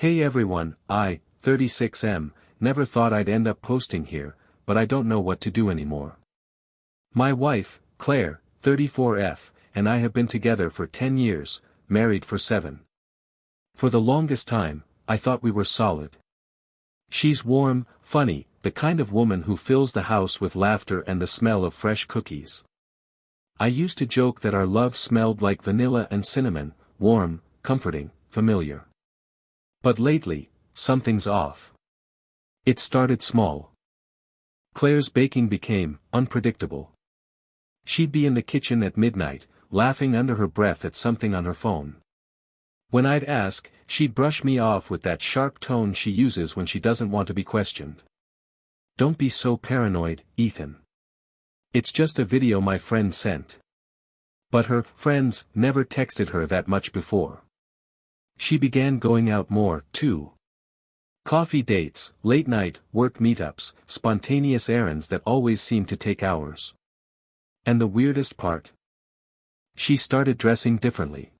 Hey everyone, 36M, never thought I'd end up posting here, but I don't know what to do anymore. My wife, Claire, 34F, and I have been together for 10 years, married for 7. For the longest time, I thought we were solid. She's warm, funny, the kind of woman who fills the house with laughter and the smell of fresh cookies. I used to joke that our love smelled like vanilla and cinnamon, warm, comforting, familiar. But lately, something's off. It started small. Claire's baking became unpredictable. She'd be in the kitchen at midnight, laughing under her breath at something on her phone. When I'd ask, she'd brush me off with that sharp tone she uses when she doesn't want to be questioned. Don't be so paranoid, Ethan. It's just a video my friend sent. But her friends never texted her that much before. She began going out more, too. Coffee dates, late-night, work meetups, spontaneous errands that always seemed to take hours. And the weirdest part? She started dressing differently.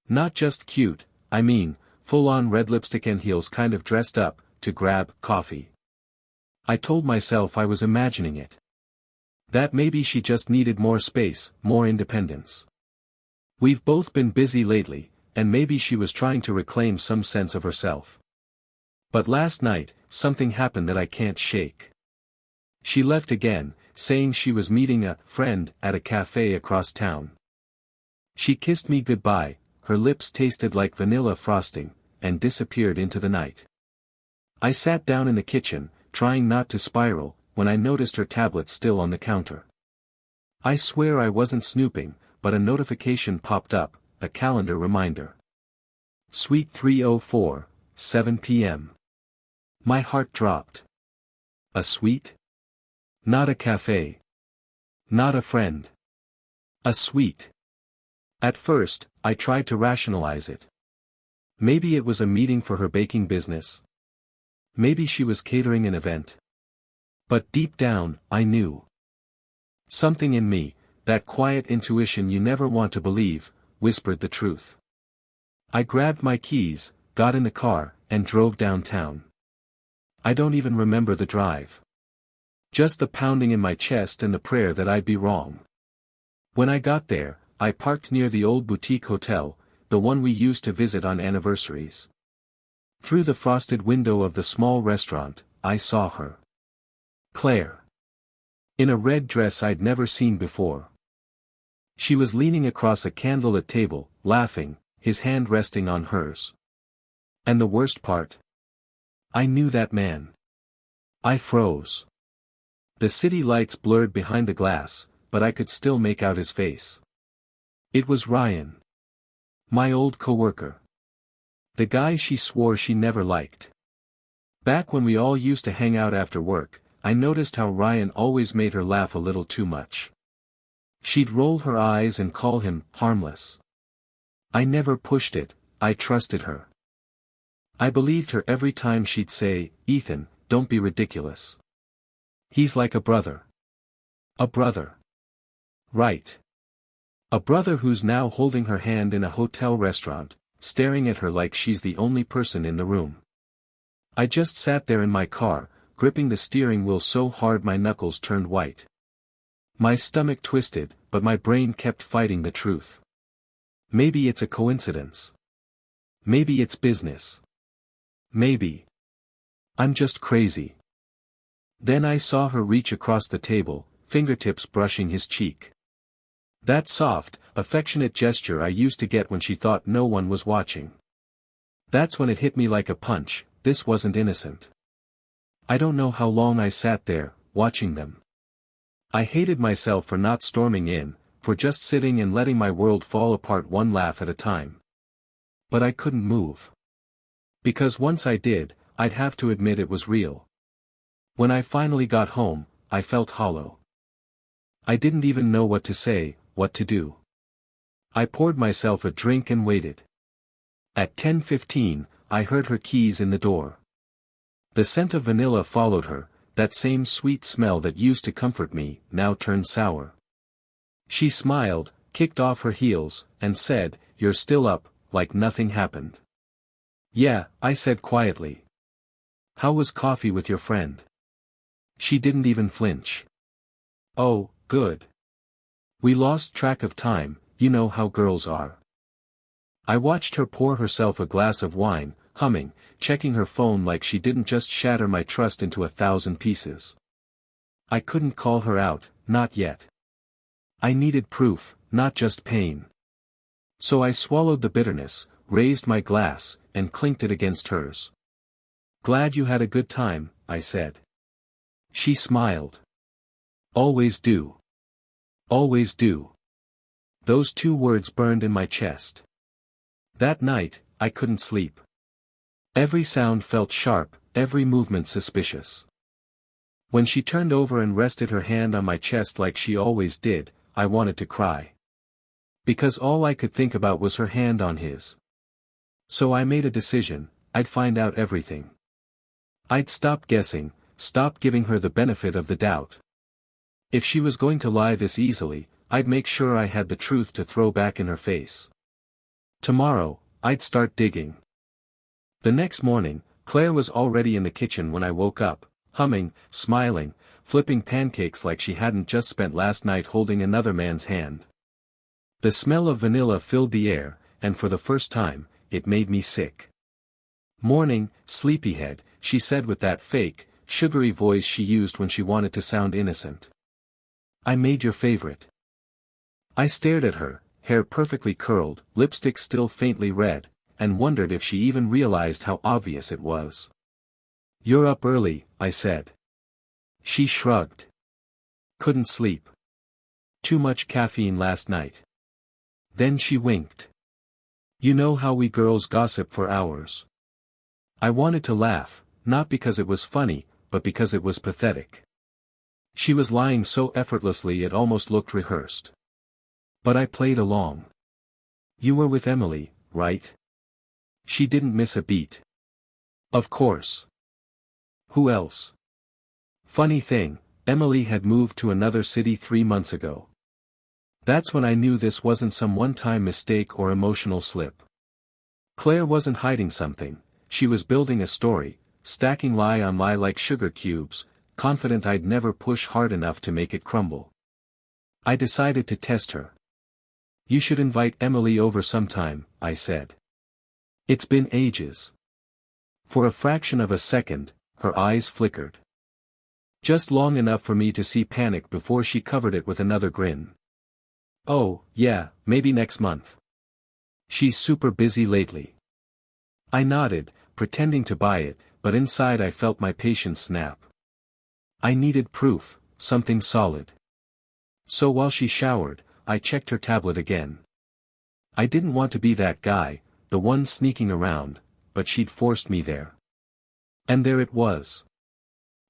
Not just cute, I mean, full-on red lipstick and heels kind of dressed up, to grab coffee. I told myself I was imagining it. That maybe she just needed more space, more independence. We've both been busy lately, and maybe she was trying to reclaim some sense of herself. But last night, something happened that I can't shake. She left again, saying she was meeting a friend at a cafe across town. She kissed me goodbye, her lips tasted like vanilla frosting, and disappeared into the night. I sat down in the kitchen, trying not to spiral, when I noticed her tablet still on the counter. I swear I wasn't snooping, but a notification popped up, a calendar reminder. Suite 304, 7 p.m. My heart dropped. A suite? Not a cafe. Not a friend. A suite. At first, I tried to rationalize it. Maybe it was a meeting for her baking business. Maybe she was catering an event. But deep down, I knew. Something in me, that quiet intuition you never want to believe, whispered the truth. I grabbed my keys, got in the car, and drove downtown. I don't even remember the drive. Just the pounding in my chest and the prayer that I'd be wrong. When I got there, I parked near the old boutique hotel, the one we used to visit on anniversaries. Through the frosted window of the small restaurant, I saw her. Claire. In a red dress I'd never seen before. She was leaning across a candlelit table, laughing, his hand resting on hers. And the worst part? I knew that man. I froze. The city lights blurred behind the glass, but I could still make out his face. It was Ryan. My old coworker. The guy she swore she never liked. Back when we all used to hang out after work, I noticed how Ryan always made her laugh a little too much. She'd roll her eyes and call him harmless. I never pushed it, I trusted her. I believed her every time she'd say, "Ethan, don't be ridiculous. He's like a brother." A brother. Right. A brother who's now holding her hand in a hotel restaurant, staring at her like she's the only person in the room. I just sat there in my car, gripping the steering wheel so hard my knuckles turned white. My stomach twisted, but my brain kept fighting the truth. Maybe it's a coincidence. Maybe it's business. Maybe I'm just crazy. Then I saw her reach across the table, fingertips brushing his cheek. That soft, affectionate gesture I used to get when she thought no one was watching. That's when it hit me like a punch, this wasn't innocent. I don't know how long I sat there, watching them. I hated myself for not storming in, for just sitting and letting my world fall apart one laugh at a time. But I couldn't move. Because once I did, I'd have to admit it was real. When I finally got home, I felt hollow. I didn't even know what to say, what to do. I poured myself a drink and waited. At 10:15, I heard her keys in the door. The scent of vanilla followed her, that same sweet smell that used to comfort me, now turned sour. She smiled, kicked off her heels, and said, "You're still up," like nothing happened. Yeah, I said quietly. How was coffee with your friend? She didn't even flinch. Oh, good. We lost track of time, you know how girls are. I watched her pour herself a glass of wine, humming, checking her phone like she didn't just shatter my trust into 1,000 pieces. I couldn't call her out, not yet. I needed proof, not just pain. So I swallowed the bitterness, raised my glass, and clinked it against hers. Glad you had a good time, I said. She smiled. Always do. Always do. Those 2 words burned in my chest. That night, I couldn't sleep. Every sound felt sharp, every movement suspicious. When she turned over and rested her hand on my chest like she always did, I wanted to cry. Because all I could think about was her hand on his. So I made a decision, I'd find out everything. I'd stop guessing, stop giving her the benefit of the doubt. If she was going to lie this easily, I'd make sure I had the truth to throw back in her face. Tomorrow, I'd start digging. The next morning, Claire was already in the kitchen when I woke up, humming, smiling, flipping pancakes like she hadn't just spent last night holding another man's hand. The smell of vanilla filled the air, and for the first time, it made me sick. Morning, sleepyhead, she said with that fake, sugary voice she used when she wanted to sound innocent. I made your favorite. I stared at her, hair perfectly curled, lipstick still faintly red, and wondered if she even realized how obvious it was. You're up early, I said. She shrugged. Couldn't sleep. Too much caffeine last night. Then she winked. You know how we girls gossip for hours. I wanted to laugh, not because it was funny, but because it was pathetic. She was lying so effortlessly it almost looked rehearsed. But I played along. You were with Emily, right? She didn't miss a beat. Of course. Who else? Funny thing, Emily had moved to another city 3 months ago. That's when I knew this wasn't some one-time mistake or emotional slip. Claire wasn't hiding something, she was building a story, stacking lie on lie like sugar cubes, confident I'd never push hard enough to make it crumble. I decided to test her. You should invite Emily over sometime, I said. It's been ages. For a fraction of a second, her eyes flickered. Just long enough for me to see panic before she covered it with another grin. Oh, yeah, maybe next month. She's super busy lately. I nodded, pretending to buy it, but inside I felt my patience snap. I needed proof, something solid. So while she showered, I checked her tablet again. I didn't want to be that guy, the one sneaking around, but she'd forced me there. And there it was.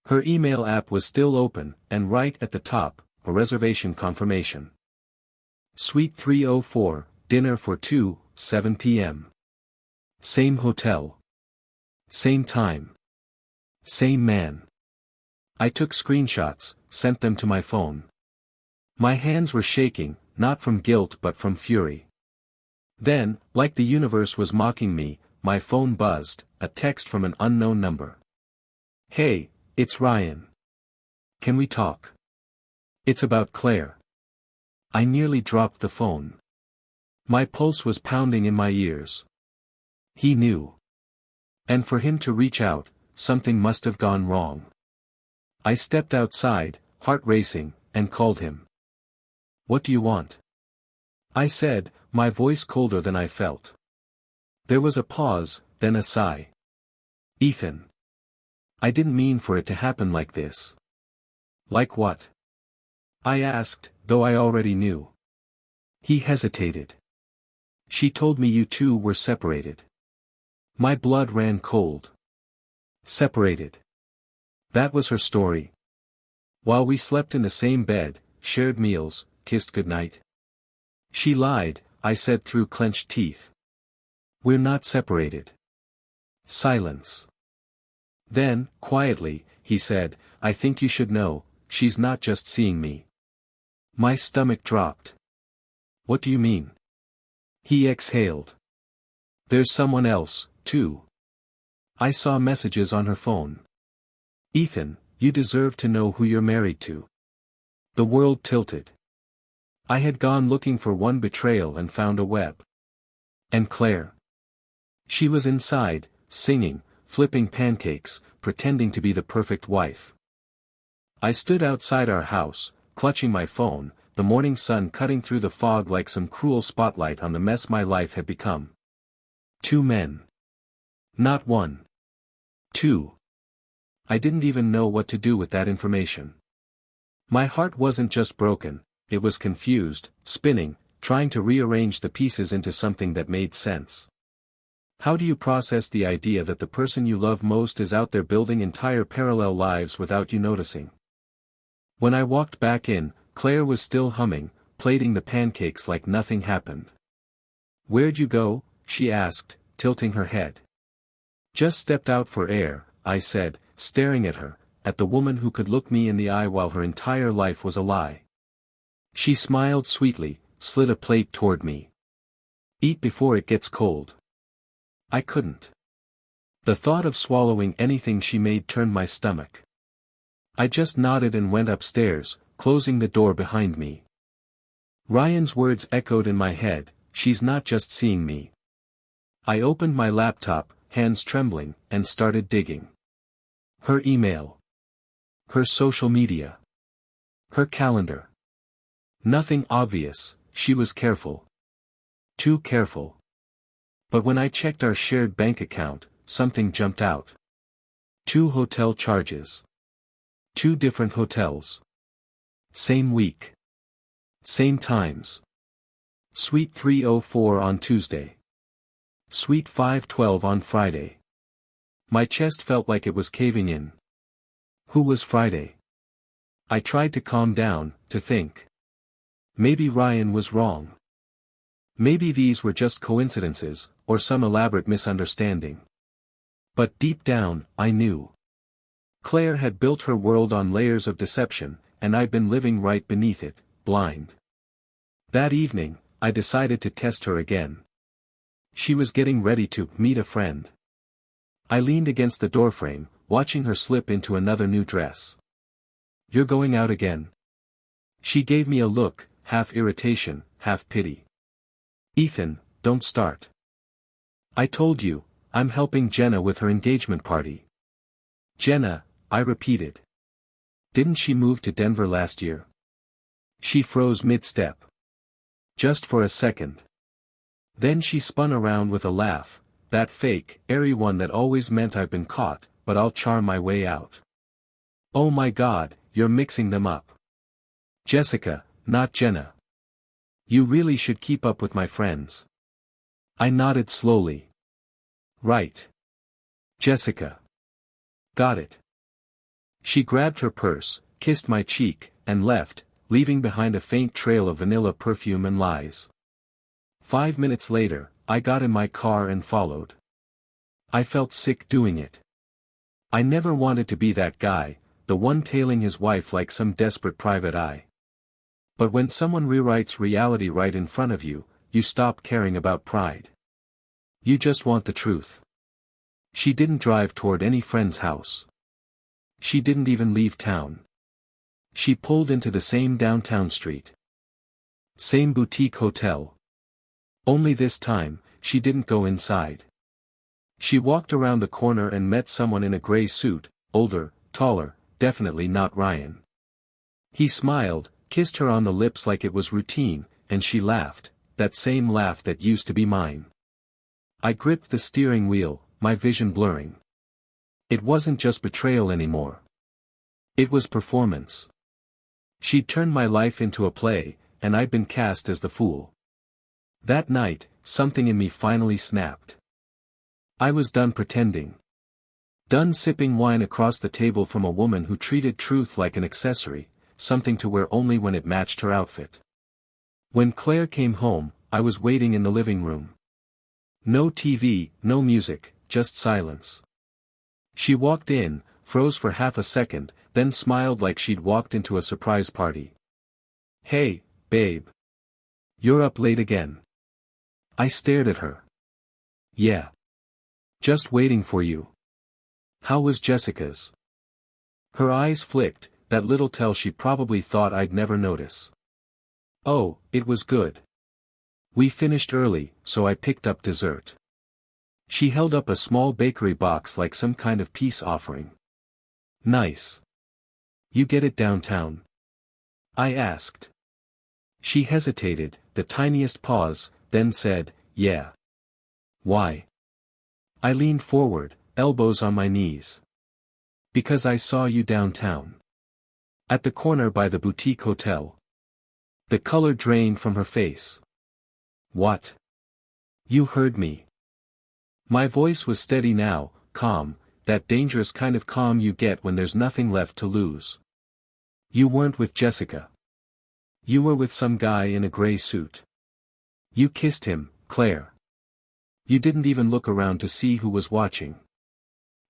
Her email app was still open, and right at the top, a reservation confirmation. Suite 304, dinner for 2, 7 p.m. Same hotel. Same time. Same man. I took screenshots, sent them to my phone. My hands were shaking, not from guilt but from fury. Then, like the universe was mocking me, my phone buzzed, a text from an unknown number. Hey, it's Ryan. Can we talk? It's about Claire. I nearly dropped the phone. My pulse was pounding in my ears. He knew. And for him to reach out, something must have gone wrong. I stepped outside, heart racing, and called him. What do you want? I said, my voice colder than I felt. There was a pause, then a sigh. Ethan. I didn't mean for it to happen like this. Like what? I asked, though I already knew. He hesitated. She told me you two were separated. My blood ran cold. Separated. That was her story. While we slept in the same bed, shared meals, kissed goodnight. She lied, I said through clenched teeth. We're not separated. Silence. Then, quietly, he said, I think you should know, she's not just seeing me. My stomach dropped. What do you mean? He exhaled. There's someone else, too. I saw messages on her phone. Ethan, you deserve to know who you're married to. The world tilted. I had gone looking for one betrayal and found a web. And Claire. She was inside, singing, flipping pancakes, pretending to be the perfect wife. I stood outside our house, clutching my phone, the morning sun cutting through the fog like some cruel spotlight on the mess my life had become. 2 men. Not 1. 2. I didn't even know what to do with that information. My heart wasn't just broken, it was confused, spinning, trying to rearrange the pieces into something that made sense. How do you process the idea that the person you love most is out there building entire parallel lives without you noticing? When I walked back in, Claire was still humming, plating the pancakes like nothing happened. "Where'd you go?" she asked, tilting her head. "Just stepped out for air," I said, staring at her, at the woman who could look me in the eye while her entire life was a lie. She smiled sweetly, slid a plate toward me. "Eat before it gets cold." I couldn't. The thought of swallowing anything she made turned my stomach. I just nodded and went upstairs, closing the door behind me. Ryan's words echoed in my head, "She's not just seeing me." I opened my laptop, hands trembling, and started digging. Her email. Her social media. Her calendar. Nothing obvious, she was careful. Too careful. But when I checked our shared bank account, something jumped out. 2 hotel charges. 2 different hotels. Same week. Same times. Suite 304 on Tuesday. Suite 512 on Friday. My chest felt like it was caving in. Who was Friday? I tried to calm down, to think. Maybe Ryan was wrong. Maybe these were just coincidences, or some elaborate misunderstanding. But deep down, I knew. Claire had built her world on layers of deception, and I'd been living right beneath it, blind. That evening, I decided to test her again. She was getting ready to meet a friend. I leaned against the doorframe, watching her slip into another new dress. "You're going out again?" She gave me a look, half irritation, half pity. "Ethan, don't start. I told you, I'm helping Jenna with her engagement party." "Jenna," I repeated. "Didn't she move to Denver last year?" She froze mid-step. Just for a second. Then she spun around with a laugh, that fake, airy one that always meant I've been caught, but I'll charm my way out. "Oh my God, you're mixing them up. Jessica, not Jenna. You really should keep up with my friends." I nodded slowly. "Right. Jessica. Got it." She grabbed her purse, kissed my cheek, and left, leaving behind a faint trail of vanilla perfume and lies. 5 minutes later, I got in my car and followed. I felt sick doing it. I never wanted to be that guy, the one tailing his wife like some desperate private eye. But when someone rewrites reality right in front of you, you stop caring about pride. You just want the truth. She didn't drive toward any friend's house. She didn't even leave town. She pulled into the same downtown street. Same boutique hotel. Only this time, she didn't go inside. She walked around the corner and met someone in a gray suit, older, taller, definitely not Ryan. He smiled, kissed her on the lips like it was routine, and she laughed, that same laugh that used to be mine. I gripped the steering wheel, my vision blurring. It wasn't just betrayal anymore. It was performance. She'd turned my life into a play, and I'd been cast as the fool. That night, something in me finally snapped. I was done pretending. Done sipping wine across the table from a woman who treated truth like an accessory, something to wear only when it matched her outfit. When Claire came home, I was waiting in the living room. No TV, no music, just silence. She walked in, froze for half a second, then smiled like she'd walked into a surprise party. "Hey, babe. You're up late again." I stared at her. "Yeah. Just waiting for you." How was Jessica's? Her eyes flicked, that little tell she probably thought I'd never notice. Oh, it was good. We finished early, so I picked up dessert. She held up a small bakery box like some kind of peace offering. Nice. You get it downtown? I asked. She hesitated, the tiniest pause, then said, yeah. Why? I leaned forward, elbows on my knees. Because I saw you downtown. At the corner by the boutique hotel. The color drained from her face. What? You heard me. My voice was steady now, calm, that dangerous kind of calm you get when there's nothing left to lose. You weren't with Jessica. You were with some guy in a gray suit. You kissed him, Claire. You didn't even look around to see who was watching.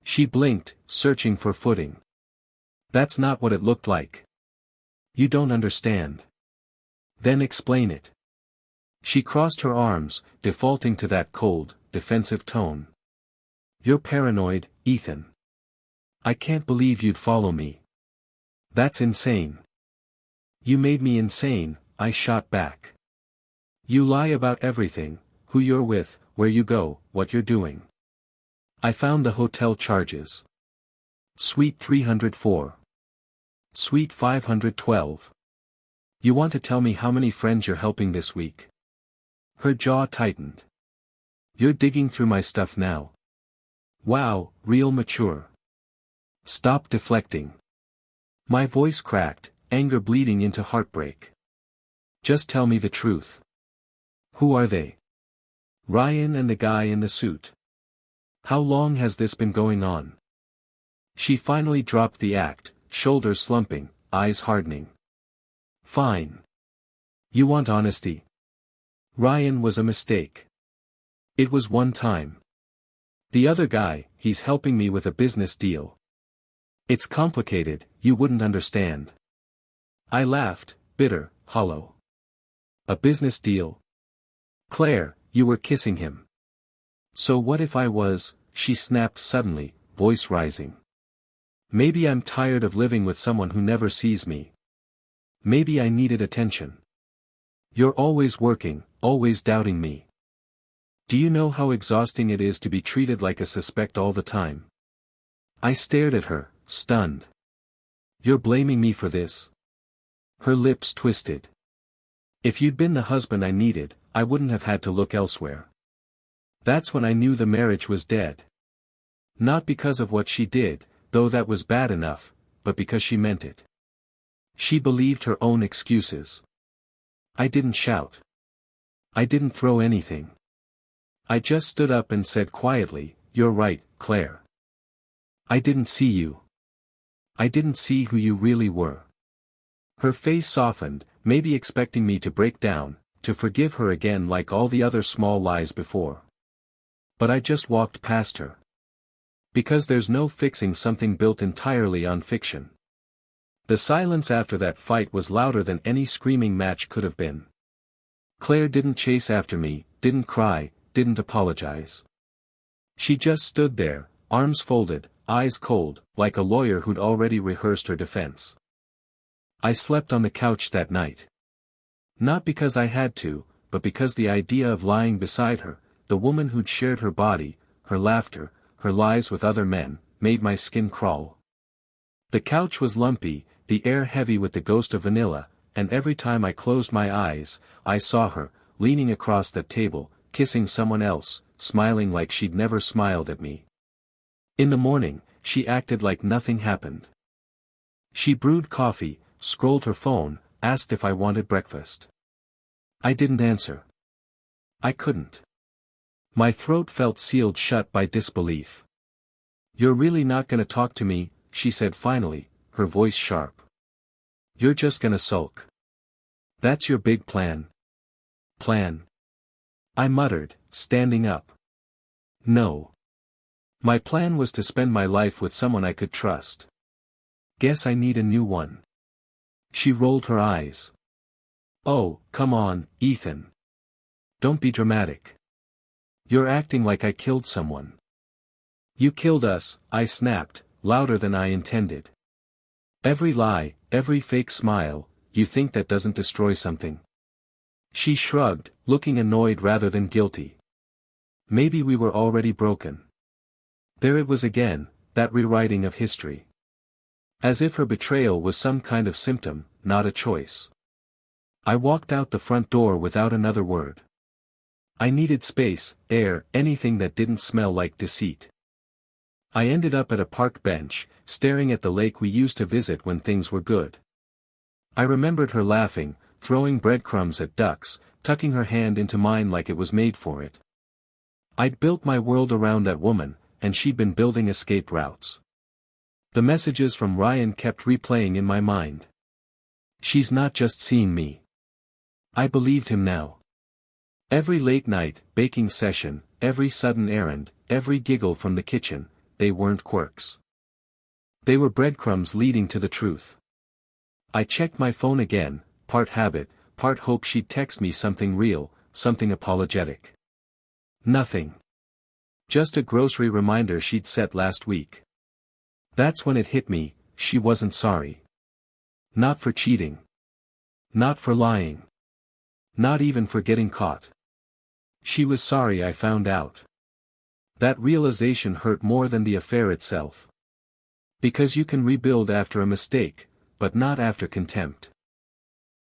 She blinked, searching for footing. That's not what it looked like. You don't understand. Then explain it. She crossed her arms, defaulting to that cold, defensive tone. You're paranoid, Ethan. I can't believe you'd follow me. That's insane. You made me insane, I shot back. You lie about everything, who you're with, where you go, what you're doing. I found the hotel charges. Suite 304. Suite 512. You want to tell me how many friends you're helping this week? Her jaw tightened. You're digging through my stuff now. Wow, real mature. Stop deflecting. My voice cracked, anger bleeding into heartbreak. Just tell me the truth. Who are they? Ryan and the guy in the suit. How long has this been going on? She finally dropped the act, shoulders slumping, eyes hardening. Fine. You want honesty? Ryan was a mistake. It was one time. The other guy, he's helping me with a business deal. It's complicated, you wouldn't understand. I laughed, bitter, hollow. A business deal? Claire, you were kissing him. So what if I was, she snapped suddenly, voice rising. Maybe I'm tired of living with someone who never sees me. Maybe I needed attention. You're always working, always doubting me. Do you know how exhausting it is to be treated like a suspect all the time? I stared at her, stunned. You're blaming me for this? Her lips twisted. If you'd been the husband I needed, I wouldn't have had to look elsewhere. That's when I knew the marriage was dead. Not because of what she did, though that was bad enough, but because she meant it. She believed her own excuses. I didn't shout. I didn't throw anything. I just stood up and said quietly, you're right, Claire. I didn't see you. I didn't see who you really were. Her face softened, maybe expecting me to break down, to forgive her again like all the other small lies before. But I just walked past her. Because there's no fixing something built entirely on fiction. The silence after that fight was louder than any screaming match could have been. Claire didn't chase after me, didn't cry, didn't apologize. She just stood there, arms folded, eyes cold, like a lawyer who'd already rehearsed her defense. I slept on the couch that night. Not because I had to, but because the idea of lying beside her, the woman who'd shared her body, her laughter, her lies with other men, made my skin crawl. The couch was lumpy, the air heavy with the ghost of vanilla, and every time I closed my eyes, I saw her, leaning across that table, kissing someone else, smiling like she'd never smiled at me. In the morning, she acted like nothing happened. She brewed coffee, scrolled her phone, asked if I wanted breakfast. I didn't answer. I couldn't. My throat felt sealed shut by disbelief. You're really not gonna talk to me, she said finally, her voice sharp. You're just gonna sulk. That's your big plan. Plan? I muttered, standing up. No. My plan was to spend my life with someone I could trust. Guess I need a new one. She rolled her eyes. Oh, come on, Ethan. Don't be dramatic. You're acting like I killed someone. You killed us, I snapped, louder than I intended. Every lie, every fake smile, you think that doesn't destroy something? She shrugged, looking annoyed rather than guilty. Maybe we were already broken. There it was again, that rewriting of history. As if her betrayal was some kind of symptom, not a choice. I walked out the front door without another word. I needed space, air, anything that didn't smell like deceit. I ended up at a park bench, staring at the lake we used to visit when things were good. I remembered her laughing, throwing breadcrumbs at ducks, tucking her hand into mine like it was made for it. I'd built my world around that woman, and she'd been building escape routes. The messages from Ryan kept replaying in my mind. She's not just seen me. I believed him now. Every late night, baking session, every sudden errand, every giggle from the kitchen, they weren't quirks. They were breadcrumbs leading to the truth. I checked my phone again, part habit, part hope she'd text me something real, something apologetic. Nothing. Just a grocery reminder she'd set last week. That's when it hit me, she wasn't sorry. Not for cheating. Not for lying. Not even for getting caught. She was sorry I found out. That realization hurt more than the affair itself. Because you can rebuild after a mistake, but not after contempt.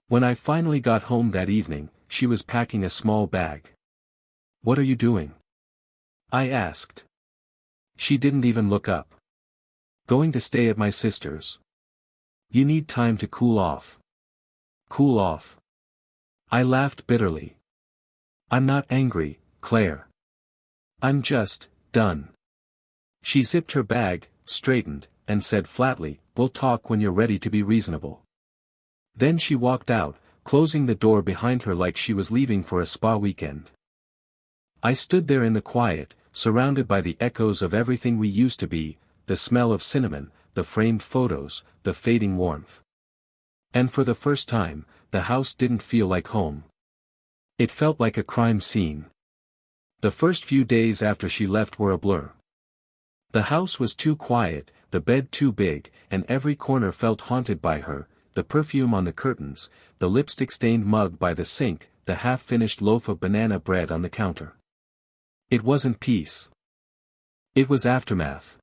When I finally got home that evening, she was packing a small bag. "What are you doing?" I asked. She didn't even look up. "Going to stay at my sister's." "You need time to cool off." "Cool off?" I laughed bitterly. "I'm not angry, Claire. I'm just done." She zipped her bag, straightened, and said flatly, "We'll talk when you're ready to be reasonable." Then she walked out, closing the door behind her like she was leaving for a spa weekend. I stood there in the quiet, surrounded by the echoes of everything we used to be, the smell of cinnamon, the framed photos, the fading warmth. And for the first time, the house didn't feel like home. It felt like a crime scene. The first few days after she left were a blur. The house was too quiet, the bed too big, and every corner felt haunted by her, the perfume on the curtains, the lipstick-stained mug by the sink, the half-finished loaf of banana bread on the counter. It wasn't peace. It was aftermath.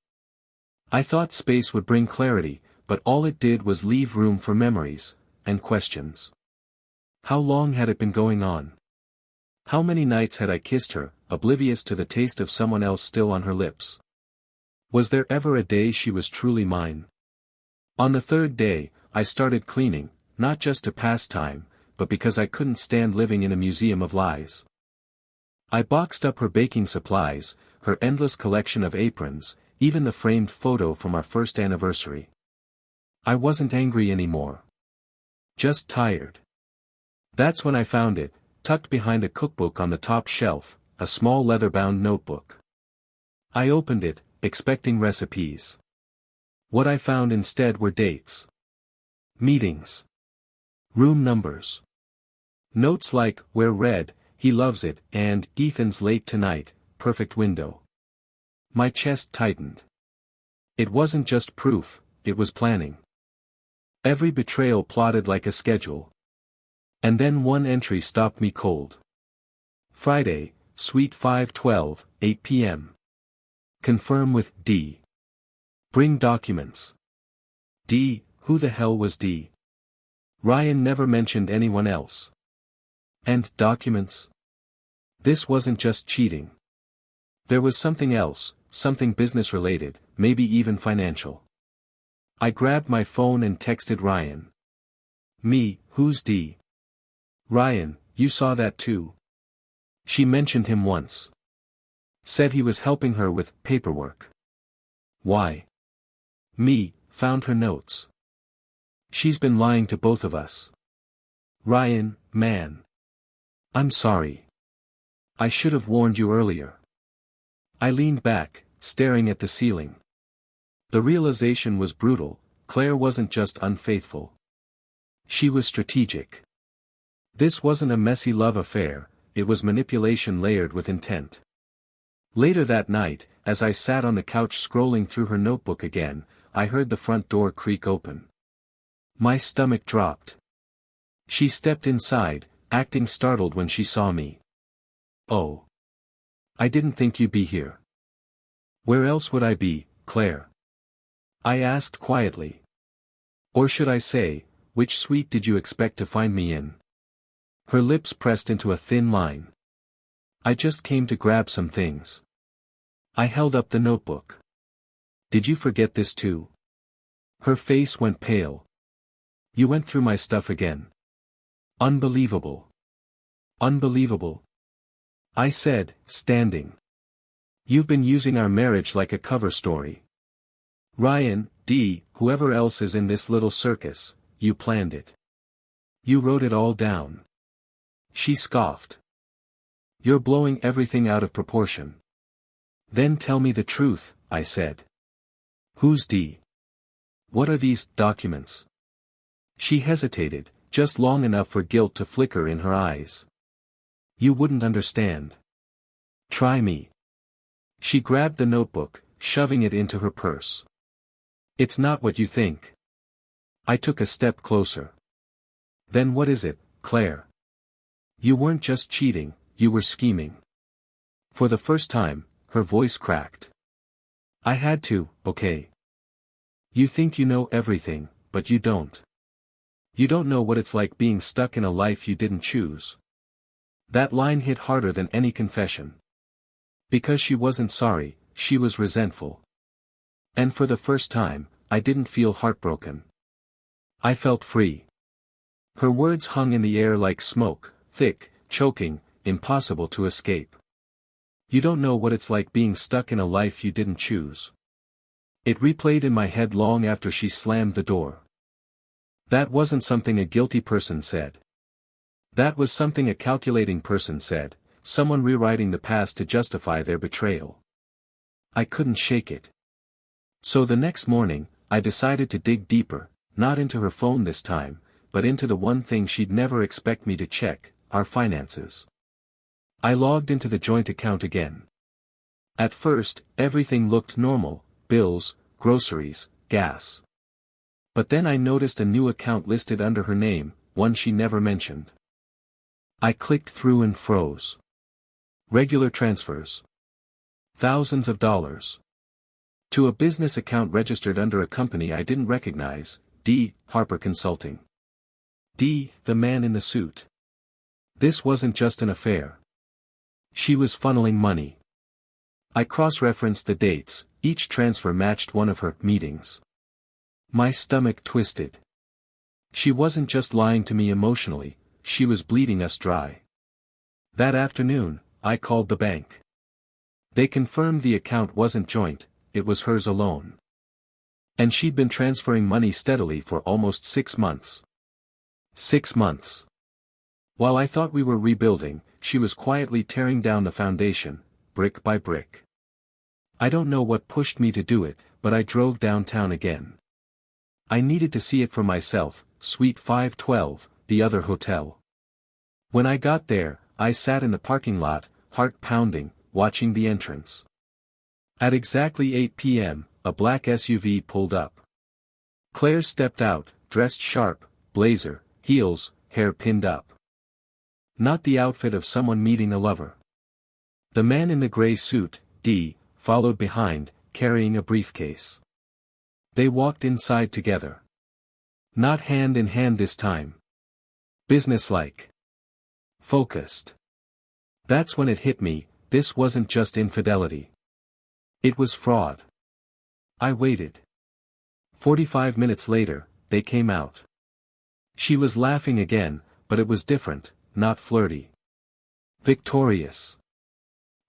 I thought space would bring clarity, but all it did was leave room for memories, and questions. How long had it been going on? How many nights had I kissed her, oblivious to the taste of someone else still on her lips? Was there ever a day she was truly mine? On the third day, I started cleaning, not just to pass time, but because I couldn't stand living in a museum of lies. I boxed up her baking supplies, her endless collection of aprons, even the framed photo from our first anniversary. I wasn't angry anymore. Just tired. That's when I found it, tucked behind a cookbook on the top shelf, a small leather-bound notebook. I opened it, expecting recipes. What I found instead were dates. Meetings. Room numbers. Notes like, "We're red, he loves it," and "Ethan's late tonight, perfect window." My chest tightened. It wasn't just proof, it was planning. Every betrayal plotted like a schedule. And then one entry stopped me cold. Friday, Suite 512, 8 p.m. Confirm with D. Bring documents. D, who the hell was D? Ryan never mentioned anyone else. And documents? This wasn't just cheating. There was something else, something business-related, maybe even financial. I grabbed my phone and texted Ryan. "Me, who's D?" "Ryan, you saw that too." She mentioned him once. Said he was helping her with paperwork. Why? Me, found her notes. She's been lying to both of us. Ryan, man. I'm sorry. I should have warned you earlier. I leaned back, staring at the ceiling. The realization was brutal. Claire wasn't just unfaithful. She was strategic. This wasn't a messy love affair, it was manipulation layered with intent. Later that night, as I sat on the couch scrolling through her notebook again, I heard the front door creak open. My stomach dropped. She stepped inside, acting startled when she saw me. "Oh. I didn't think you'd be here." "Where else would I be, Claire?" I asked quietly. "Or should I say, which suite did you expect to find me in?" Her lips pressed into a thin line. "I just came to grab some things." I held up the notebook. "Did you forget this too?" Her face went pale. "You went through my stuff again." "Unbelievable. Unbelievable," I said, standing. "You've been using our marriage like a cover story. Ryan, Dee, whoever else is in this little circus, you planned it. You wrote it all down." She scoffed. "You're blowing everything out of proportion." "Then tell me the truth," I said. "Who's Dee? What are these documents?" She hesitated, just long enough for guilt to flicker in her eyes. "You wouldn't understand. Try me." She grabbed the notebook, shoving it into her purse. "It's not what you think." I took a step closer. "Then what is it, Claire? You weren't just cheating, you were scheming." For the first time, her voice cracked. "I had to, okay? You think you know everything, but you don't. You don't know what it's like being stuck in a life you didn't choose." That line hit harder than any confession. Because she wasn't sorry, she was resentful. And for the first time, I didn't feel heartbroken. I felt free. Her words hung in the air like smoke, thick, choking, impossible to escape. "You don't know what it's like being stuck in a life you didn't choose." It replayed in my head long after she slammed the door. That wasn't something a guilty person said. That was something a calculating person said, someone rewriting the past to justify their betrayal. I couldn't shake it. So the next morning, I decided to dig deeper, not into her phone this time, but into the one thing she'd never expect me to check, our finances. I logged into the joint account again. At first, everything looked normal: bills, groceries, gas. But then I noticed a new account listed under her name, one she never mentioned. I clicked through and froze. Regular transfers. Thousands of dollars. To a business account registered under a company I didn't recognize, D. Harper Consulting. D. The man in the suit. This wasn't just an affair. She was funneling money. I cross-referenced the dates, each transfer matched one of her meetings. My stomach twisted. She wasn't just lying to me emotionally, she was bleeding us dry. That afternoon, I called the bank. They confirmed the account wasn't joint, it was hers alone. And she'd been transferring money steadily for almost 6 months. 6 months. While I thought we were rebuilding, she was quietly tearing down the foundation, brick by brick. I don't know what pushed me to do it, but I drove downtown again. I needed to see it for myself, Suite 512, the other hotel. When I got there, I sat in the parking lot, heart pounding, watching the entrance. At exactly 8 p.m., a black SUV pulled up. Claire stepped out, dressed sharp, blazer, heels, hair pinned up. Not the outfit of someone meeting a lover. The man in the gray suit, D, followed behind, carrying a briefcase. They walked inside together. Not hand in hand this time. Businesslike. Focused. That's when it hit me, this wasn't just infidelity. It was fraud. I waited. 45 minutes later, they came out. She was laughing again, but it was different, not flirty. Victorious.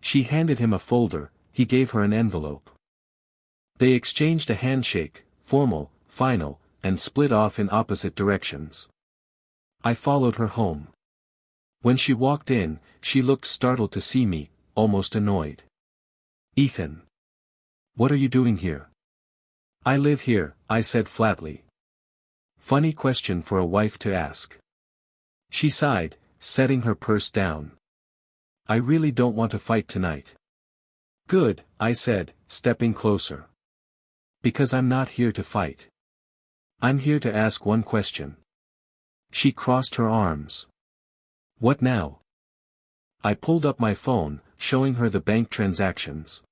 She handed him a folder, he gave her an envelope. They exchanged a handshake, formal, final, and split off in opposite directions. I followed her home. When she walked in, she looked startled to see me, almost annoyed. "Ethan. What are you doing here?" "I live here," I said flatly. Funny question for a wife to ask. She sighed, setting her purse down. "I really don't want to fight tonight." Good, I said, stepping closer. Because I'm not here to fight. I'm here to ask one question. She crossed her arms. What now? I pulled up my phone, showing her the bank transactions.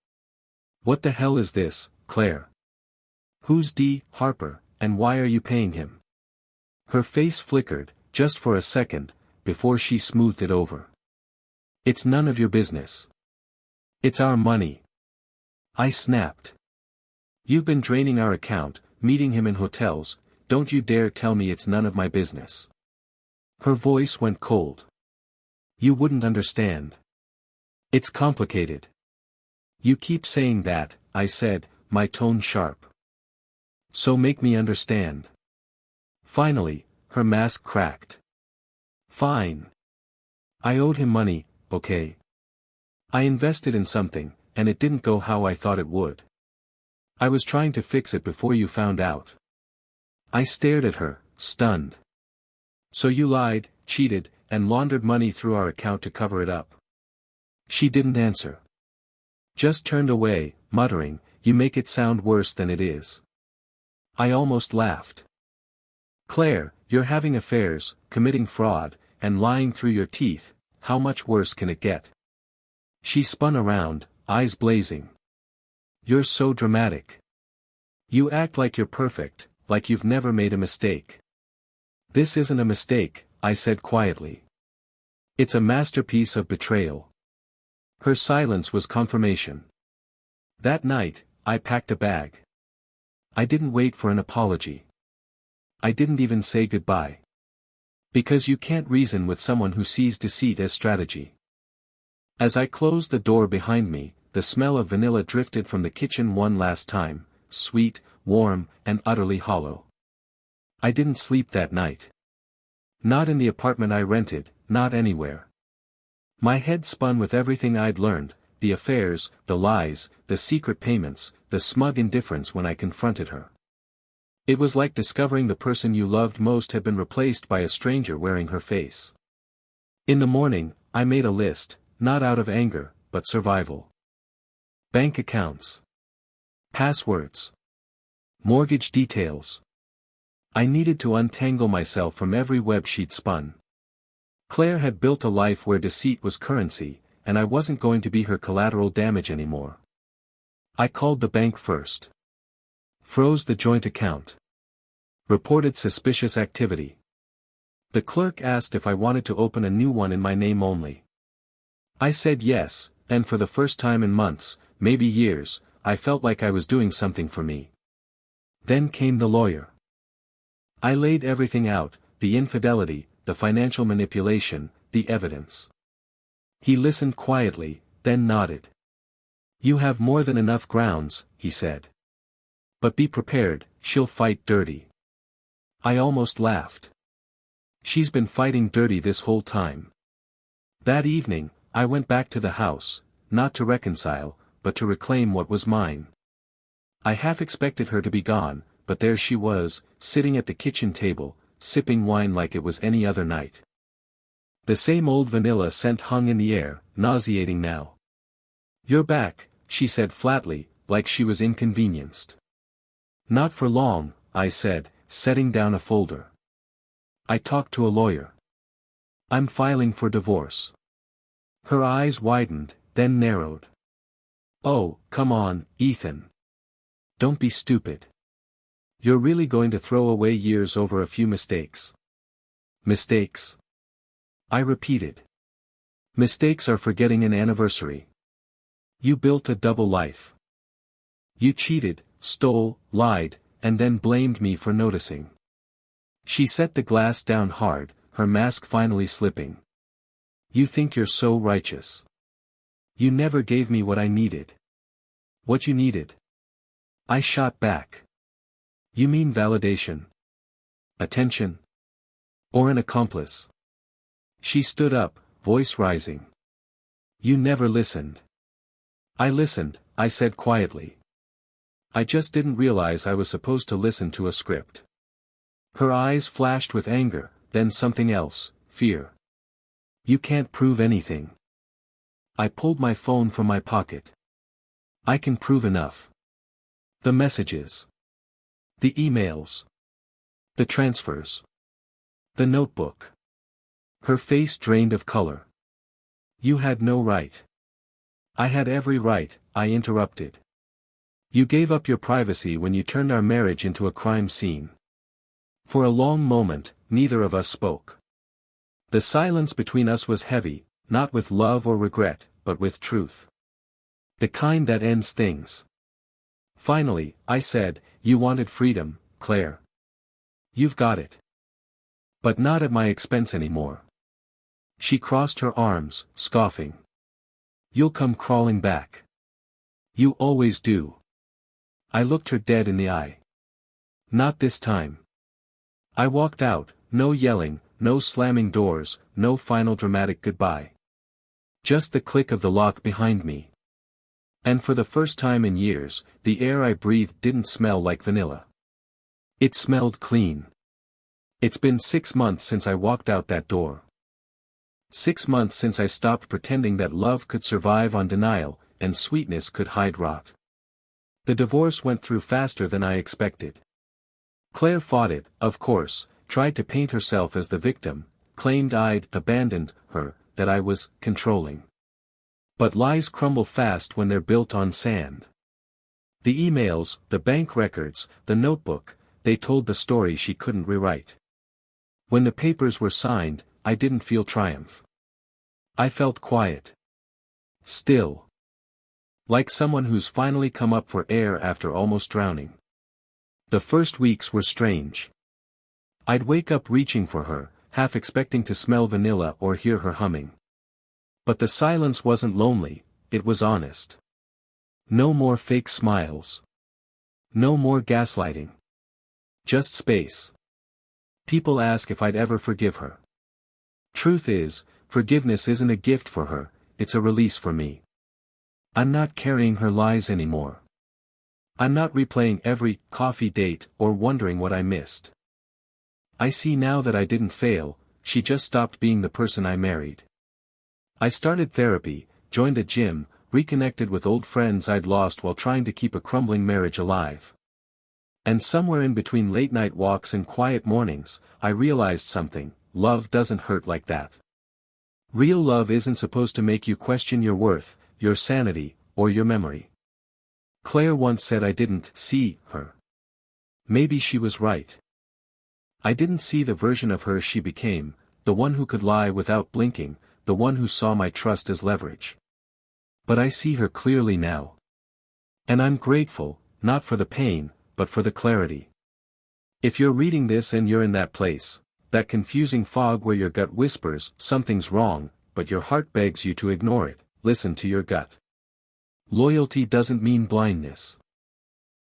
What the hell is this, Claire? Who's D. Harper, and why are you paying him? Her face flickered, just for a second, before she smoothed it over. It's none of your business. It's our money. I snapped. You've been draining our account, meeting him in hotels, don't you dare tell me it's none of my business. Her voice went cold. You wouldn't understand. It's complicated. You keep saying that, I said, my tone sharp. So make me understand. Finally, her mask cracked. Fine. I owed him money, okay? I invested in something, and it didn't go how I thought it would. I was trying to fix it before you found out. I stared at her, stunned. So you lied, cheated, and laundered money through our account to cover it up. She didn't answer. Just turned away, muttering, you make it sound worse than it is. I almost laughed. Claire, you're having affairs, committing fraud, and lying through your teeth, how much worse can it get? She spun around, eyes blazing. You're so dramatic. You act like you're perfect, like you've never made a mistake. This isn't a mistake, I said quietly. It's a masterpiece of betrayal. Her silence was confirmation. That night, I packed a bag. I didn't wait for an apology. I didn't even say goodbye. Because you can't reason with someone who sees deceit as strategy. As I closed the door behind me, the smell of vanilla drifted from the kitchen one last time, sweet, warm, and utterly hollow. I didn't sleep that night. Not in the apartment I rented, not anywhere. My head spun with everything I'd learned, the affairs, the lies, the secret payments, the smug indifference when I confronted her. It was like discovering the person you loved most had been replaced by a stranger wearing her face. In the morning, I made a list, not out of anger, but survival. Bank accounts. Passwords. Mortgage details. I needed to untangle myself from every web she'd spun. Claire had built a life where deceit was currency, and I wasn't going to be her collateral damage anymore. I called the bank first. Froze the joint account. Reported suspicious activity. The clerk asked if I wanted to open a new one in my name only. I said yes, and for the first time in months, maybe years, I felt like I was doing something for me. Then came the lawyer. I laid everything out, the infidelity, the financial manipulation, the evidence. He listened quietly, then nodded. You have more than enough grounds, he said. But be prepared, she'll fight dirty. I almost laughed. She's been fighting dirty this whole time. That evening, I went back to the house, not to reconcile, but to reclaim what was mine. I half expected her to be gone, but there she was, sitting at the kitchen table, sipping wine like it was any other night. The same old vanilla scent hung in the air, nauseating now. You're back, she said flatly, like she was inconvenienced. Not for long, I said, setting down a folder. I talked to a lawyer. I'm filing for divorce. Her eyes widened, then narrowed. Oh, come on, Ethan. Don't be stupid. You're really going to throw away years over a few mistakes? Mistakes? I repeated. Mistakes are forgetting an anniversary. You built a double life. You cheated, stole, lied, and then blamed me for noticing. She set the glass down hard, her mask finally slipping. You think you're so righteous. You never gave me what I needed. What you needed? I shot back. You mean validation? Attention? Or an accomplice? She stood up, voice rising. You never listened. I listened, I said quietly. I just didn't realize I was supposed to listen to a script. Her eyes flashed with anger, then something else, fear. You can't prove anything. I pulled my phone from my pocket. I can prove enough. The messages. The emails. The transfers. The notebook. Her face drained of color. You had no right. I had every right, I interrupted. You gave up your privacy when you turned our marriage into a crime scene. For a long moment, neither of us spoke. The silence between us was heavy, not with love or regret, but with truth. The kind that ends things. Finally, I said, you wanted freedom, Claire. You've got it. But not at my expense anymore. She crossed her arms, scoffing. You'll come crawling back. You always do. I looked her dead in the eye. Not this time. I walked out, no yelling, no slamming doors, no final dramatic goodbye. Just the click of the lock behind me. And for the first time in years, the air I breathed didn't smell like vanilla. It smelled clean. It's been 6 months since I walked out that door. 6 months since I stopped pretending that love could survive on denial, and sweetness could hide rot. The divorce went through faster than I expected. Claire fought it, of course, tried to paint herself as the victim, claimed I'd abandoned her, that I was controlling. But lies crumble fast when they're built on sand. The emails, the bank records, the notebook, they told the story she couldn't rewrite. When the papers were signed, I didn't feel triumph. I felt quiet. Still. Like someone who's finally come up for air after almost drowning. The first weeks were strange. I'd wake up reaching for her, half expecting to smell vanilla or hear her humming. But the silence wasn't lonely, it was honest. No more fake smiles. No more gaslighting. Just space. People ask if I'd ever forgive her. Truth is, forgiveness isn't a gift for her, it's a release for me. I'm not carrying her lies anymore. I'm not replaying every coffee date or wondering what I missed. I see now that I didn't fail, she just stopped being the person I married. I started therapy, joined a gym, reconnected with old friends I'd lost while trying to keep a crumbling marriage alive. And somewhere in between late-night walks and quiet mornings, I realized something: love doesn't hurt like that. Real love isn't supposed to make you question your worth, your sanity, or your memory. Claire once said I didn't see her. Maybe she was right. I didn't see the version of her she became, the one who could lie without blinking, the one who saw my trust as leverage. But I see her clearly now. And I'm grateful, not for the pain, but for the clarity. If you're reading this and you're in that place, that confusing fog where your gut whispers, something's wrong, but your heart begs you to ignore it, listen to your gut. Loyalty doesn't mean blindness.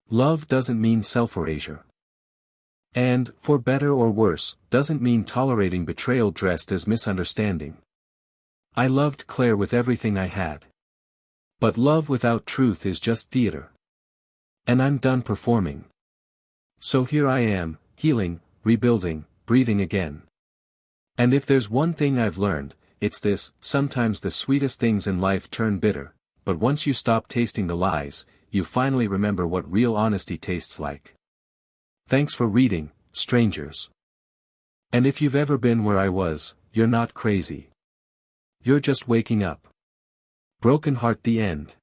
Love doesn't mean self-erasure. And, for better or worse, doesn't mean tolerating betrayal dressed as misunderstanding. I loved Claire with everything I had. But love without truth is just theater. And I'm done performing. So here I am, healing, rebuilding, breathing again. And if there's one thing I've learned, it's this: sometimes the sweetest things in life turn bitter, but once you stop tasting the lies, you finally remember what real honesty tastes like. Thanks for reading, strangers. And if you've ever been where I was, you're not crazy. You're just waking up. Broken Heart, the end.